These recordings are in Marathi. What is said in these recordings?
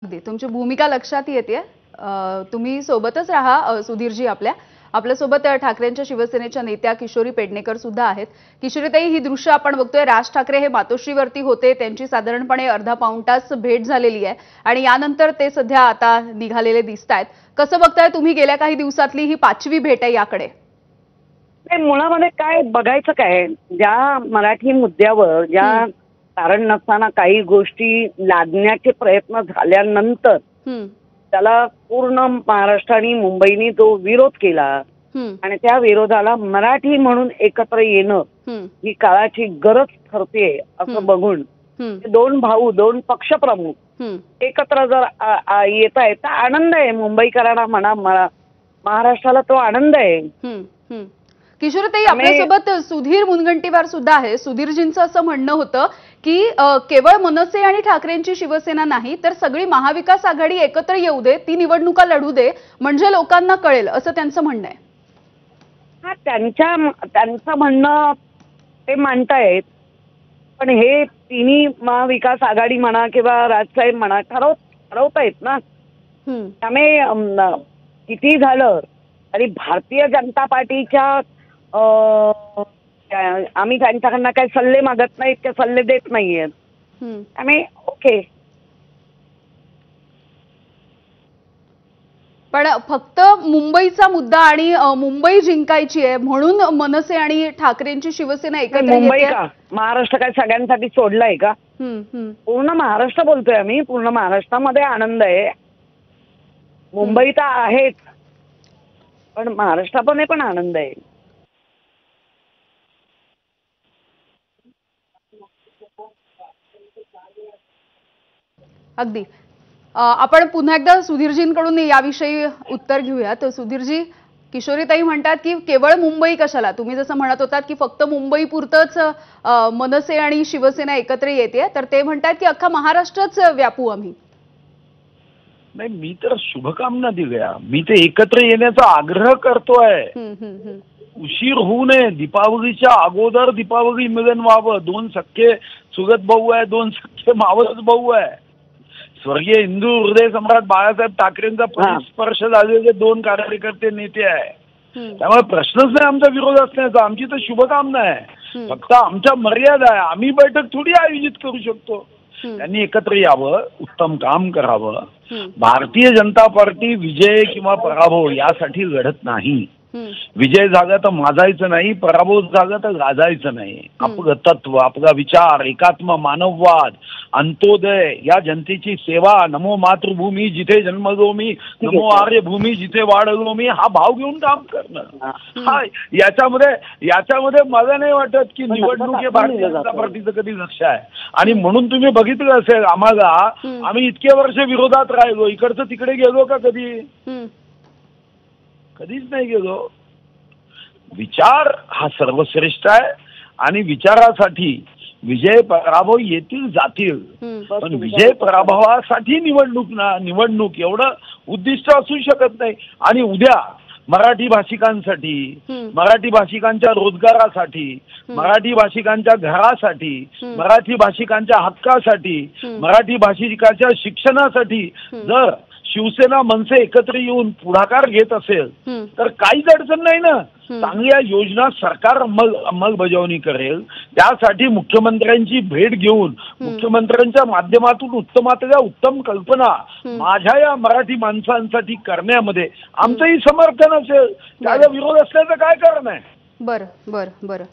अगदी तुमची भूमिका लक्षात येते। तुम्ही सोबतच राहा सुधीरजी आपल्या सोबत ठाकरेंच्या शिवसेनेच्या नेत्या किशोरी पेडणेकर सुद्धा आहेत। किशोरीताई, ही दृश्य आपण बघतोय, राज ठाकरे हे मातोश्रीवरती होते, त्यांची साधारणपणे अर्धा पाऊण तास भेट झालेली आहे आणि यानंतर ते सध्या आता निघालेले दिसतायत। कसं बघताय तुम्ही, गेल्या काही दिवसातली ही 5वी भेट आहे याकडे? मुळामध्ये काय बघायचं काय, ज्या मराठी मुद्द्यावर ज्या कारण नसताना काही गोष्टी लादण्याचे प्रयत्न झाल्यानंतर त्याला पूर्ण महाराष्ट्राने मुंबईने जो विरोध केला आणि त्या विरोधाला मराठी म्हणून एकत्र येणं ही काळाची गरज ठरते असं बघून दोन भाऊ, दोन पक्षप्रमुख एकत्र जर येत आहेत तर आनंद आहे मुंबईकरांना, म्हणा महाराष्ट्राला तो आनंद आहे। किशोरीताई, आपल्यासोबत सुधीर मुनगंटीवार सुद्धा आहे। सुधीरजींचं असं म्हणणं होतं की केवळ मनसे आणि ठाकरेंची शिवसेना नाही तर सगळी महाविकास आघाडी एकत्र येऊ दे, ती निवडणुका लढू दे, म्हणजे लोकांना कळेल, असं त्यांचं म्हणणं आहे। हा, त्यांचं म्हणणं ते मांडतायत, पण हे तिन्ही महाविकास आघाडी म्हणा किंवा राजसाहेब म्हणा ठरवतायत ना। त्यामुळे किती झालं तरी भारतीय जनता पार्टीच्या आम्ही त्यांच्याकडनं काही सल्ले मागत नाहीत, ते सल्ले देत नाहीयेत, त्यामुळे ओके। पण फक्त मुंबईचा मुद्दा आणि मुंबई जिंकायची आहे म्हणून मनसे आणि ठाकरेंची शिवसेना एकत्र येते? मुंबई का, महाराष्ट्र काय सगळ्यांसाठी सोडलाय का? पूर्ण महाराष्ट्र बोलतोय आम्ही, पूर्ण महाराष्ट्रामध्ये आनंद आहे। मुंबई तर आहेच, पण महाराष्ट्रामध्ये पण आनंद आहे। अगदी आपण पुन्हा एकदा सुधीरजींकडून याविषयी उत्तर घेऊया। तर सुधीरजी, किशोरीताई म्हणतात की केवळ मुंबई कशाला, तुम्ही जसं म्हणत होतात की फक्त मुंबई पुरतच मनसे आणि शिवसेना एकत्र येते, तर ते म्हणतात की अख्खा महाराष्ट्रच व्यापू आम्ही। नाही, मी तर शुभकामना दिल्या, मी ते एकत्र येण्याचा आग्रह करतोय। उशीर होऊ नये, दीपावलीच्या अगोदर दीपावली मिलन व्हावं। दोन सख्खे सुगत भाऊ आहे, दोन सख्खे मावस भाऊ आहे। स्वर्गीय हिंदू हृदय सम्राट बाळासाहेब ठाकरेंचा स्पर्श झालेले दोन कार्यकर्ते नेते आहे, त्यामुळे प्रश्नच नाही आमचा विरोध असण्याचा, आमची तर शुभकामना आहे। फक्त आमच्या मर्यादा आहे, आम्ही बैठक थोडी आयोजित करू शकतो। त्यांनी एकत्र यावं, उत्तम काम करावं। भारतीय जनता पार्टी विजय किंवा पराभव यासाठी लढत नाही। विजय झाला तर माजायचं नाही, पराभव झाला तर गाजायचं नाही। आपलं तत्व, आपला विचार, एकात्म मानववाद, अंत्योदय, या जनतेची सेवा, नमो मातृभूमी जिथे जन्मलो मी, नमो आर्यभूमी जिथे वाढलो मी, हा भाव घेऊन काम करणं, हा याच्यामध्ये मला नाही वाटत की निवडणूक हे भारतीय जनता पार्टीचं कधी लक्ष आहे। आणि म्हणून तुम्ही बघितलं असेल, आम्ही इतके वर्ष विरोधात राहिलो, इकडचं तिकडे गेलो का कधी? कधीच नाही गेलो। विचार हा सर्वश्रेष्ठ आहे आणि विचारासाठी विजय पराभव येतील जातील, पण विजय पराभवासाठी निवडणूक एवढं उद्दिष्ट असू शकत नाही। आणि उद्या मराठी भाषिकांसाठी, मराठी भाषिकांच्या रोजगारासाठी, मराठी भाषिकांच्या घरासाठी, मराठी भाषिकांच्या हक्कासाठी, मराठी भाषिकांच्या शिक्षणासाठी जर शिवसेना मनसे एकत्र येऊन पुढाकार घेत असेल तर काहीच अडचण नाही ना। चांगल्या योजना सरकार अंमलबजावणी करेल, त्यासाठी मुख्यमंत्र्यांची भेट घेऊन मुख्यमंत्र्यांच्या माध्यमातून उत्तमातल्या उत्तम कल्पना माझ्या या मराठी माणसांसाठी करण्यामध्ये आमचंही समर्थन असेल, त्याला विरोध असल्याचं काय कारण आहे? बरं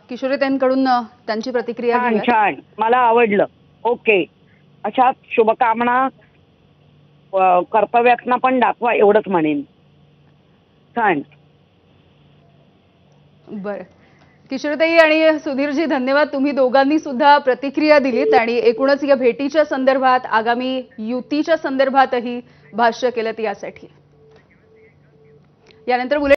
किशोरीताईंकडून त्यांची प्रतिक्रिया छान, मला आवडलं। ओके, अशा शुभकामना कर्तव्यातना पण दाखवा, एवढंच म्हणेन। छान, बरं किशोरीताई आणि सुधीरजी, धन्यवाद, तुम्ही दोघांनी सुद्धा प्रतिक्रिया दिलीत आणि एकूणच या भेटीच्या संदर्भात, आगामी युतीच्या संदर्भातही भाष्य केलं यासाठी। यानंतर